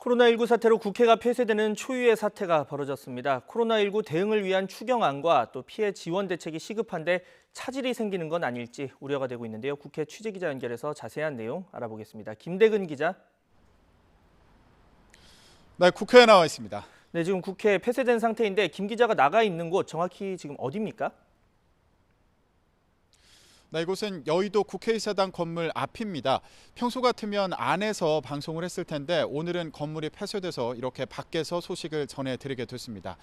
코로나19 사태로 국회가 폐쇄되는 초유의 사태가 벌어졌습니다. 코로나19 대응을 위한 추경안과 또 피해 지원 대책이 시급한데 차질이 생기는 건 아닐지 우려가 되고 있는데요. 국회 취재기자 연결해서 자세한 내용 알아보겠습니다. 김대근 기자. 네, 국회에 나와 있습니다. 네, 지금 국회 폐쇄된 상태인데 김 기자가 나가 있는 곳 정확히 지금 어디입니까? 네, 이곳은 여의도 국회의사당 건물 앞입니다. 평소 같으면 안에서 방송을 했을 텐데 오늘은 건물이 폐쇄돼서 이렇게 밖에서 소식을 전해드리게 됐습니다.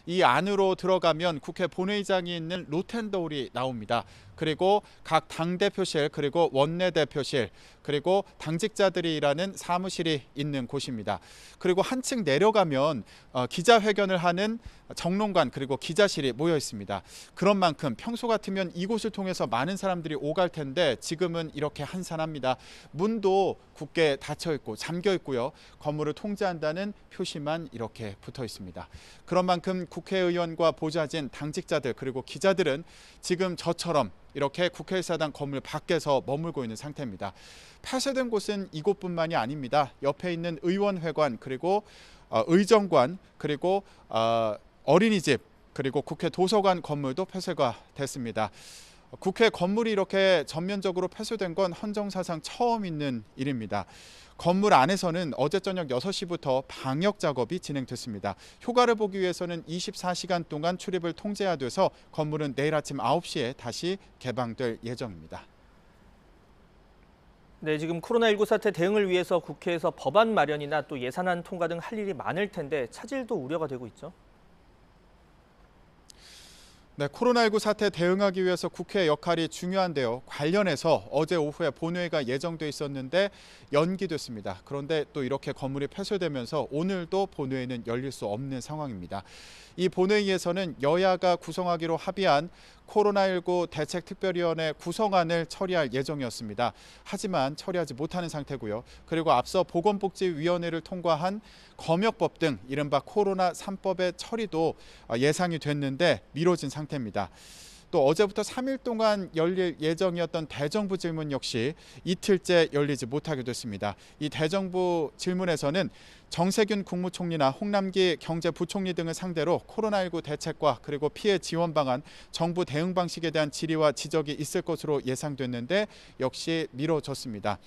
이 안으로 들어가면 국회 본회의장이 있는 로텐더홀이 나옵니다. 그리고 각 당대표실 그리고 원내대표실 그리고 당직자들이 일하는 사무실이 있는 곳입니다. 그리고 한층 내려가면 기자회견을 하는 정론관 그리고 기자실이 모여 있습니다. 그런 만큼 평소 같으면 이곳을 통해서 많은 사람들이 오갈 텐데 지금은 이렇게 한산합니다. 문도 굳게 닫혀 있고 잠겨 있고요. 건물을 통제한다는 표시만 이렇게 붙어 있습니다. 그런 만큼 국회의원과 보좌진, 당직자들 그리고 기자들은 지금 저처럼 이렇게 국회의사당 건물 밖에서 머물고 있는 상태입니다. 폐쇄된 곳은 이곳뿐만이 아닙니다. 옆에 있는 의원회관 그리고 의정관 그리고 어린이집 그리고 국회 도서관 건물도 폐쇄가 됐습니다. 국회 건물이 이렇게 전면적으로 폐쇄된 건 헌정사상 처음 있는 일입니다. 건물 안에서는 어제 저녁 6시부터 방역 작업이 진행됐습니다. 효과를 보기 위해서는 24시간 동안 출입을 통제해야 돼서 건물은 내일 아침 9시에 다시 개방될 예정입니다. 네, 지금 코로나19 사태 대응을 위해서 국회에서 법안 마련이나 또 예산안 통과 등 할 일이 많을 텐데 차질도 우려가 되고 있죠. 네, 코로나19 사태 대응하기 위해서 국회의 역할이 중요한데요. 관련해서 어제 오후에 본회의가 예정돼 있었는데 연기됐습니다. 그런데 또 이렇게 건물이 폐쇄되면서 오늘도 본회의는 열릴 수 없는 상황입니다. 이 본회의에서는 여야가 구성하기로 합의한 코로나19 대책특별위원회 구성안을 처리할 예정이었습니다. 하지만 처리하지 못하는 상태고요. 그리고 앞서 보건복지위원회를 통과한 검역법 등 이른바 코로나 3법의 처리도 예상이 됐는데 미뤄진 상태입니다. 또 어제부터 3일 동안 열릴 예정이었던 대정부 질문 역시 이틀째 열리지 못하게 됐습니다. 이 대정부 질문에서는 정세균 국무총리나 홍남기 경제부총리 등을 상대로 코로나19 대책과 그리고 피해 지원 방안, 정부 대응 방식에 대한 질의와 지적이 있을 것으로 예상됐는데 역시 미뤄졌습니다.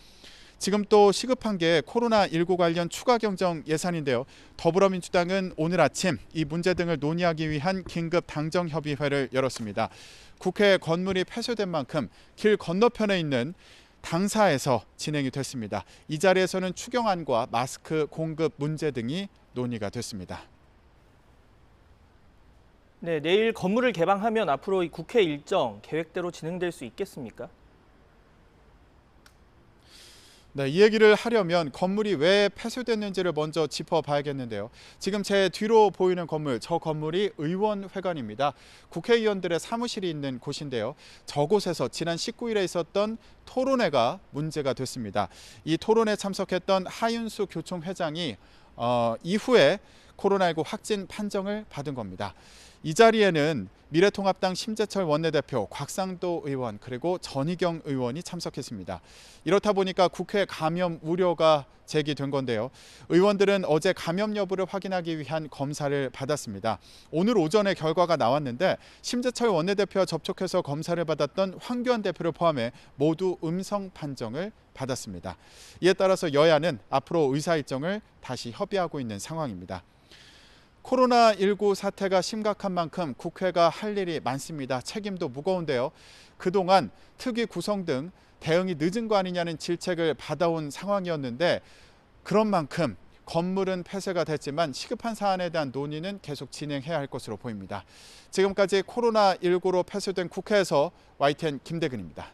지금 또 시급한 게 코로나19 관련 추가 경정 예산인데요. 더불어민주당은 오늘 아침 이 문제 등을 논의하기 위한 긴급 당정협의회를 열었습니다. 국회 건물이 폐쇄된 만큼 길 건너편에 있는 당사에서 진행이 됐습니다. 이 자리에서는 추경안과 마스크 공급 문제 등이 논의가 됐습니다. 네, 내일 건물을 개방하면 앞으로 이 국회 일정 계획대로 진행될 수 있겠습니까? 네, 이 얘기를 하려면 건물이 왜 폐쇄됐는지를 먼저 짚어봐야겠는데요. 지금 제 뒤로 보이는 건물, 저 건물이 의원회관입니다. 국회의원들의 사무실이 있는 곳인데요. 저곳에서 지난 19일에 있었던 토론회가 문제가 됐습니다. 이 토론에 참석했던 하윤수 교총회장이 이후에 코로나19 확진 판정을 받은 겁니다. 이 자리에는 미래통합당 심재철 원내대표, 곽상도 의원 그리고 전희경 의원이 참석했습니다. 이렇다 보니까 국회 감염 우려가 제기된 건데요. 의원들은 어제 감염 여부를 확인하기 위한 검사를 받았습니다. 오늘 오전에 결과가 나왔는데 심재철 원내대표와 접촉해서 검사를 받았던 황교안 대표를 포함해 모두 음성 판정을 받았습니다. 이에 따라서 여야는 앞으로 의사 일정을 다시 협의하고 있는 상황입니다. 코로나19 사태가 심각한 만큼 국회가 할 일이 많습니다. 책임도 무거운데요. 그동안 특위 구성 등 대응이 늦은 거 아니냐는 질책을 받아온 상황이었는데 그런 만큼 건물은 폐쇄가 됐지만 시급한 사안에 대한 논의는 계속 진행해야 할 것으로 보입니다. 지금까지 코로나19로 폐쇄된 국회에서 YTN 김대근입니다.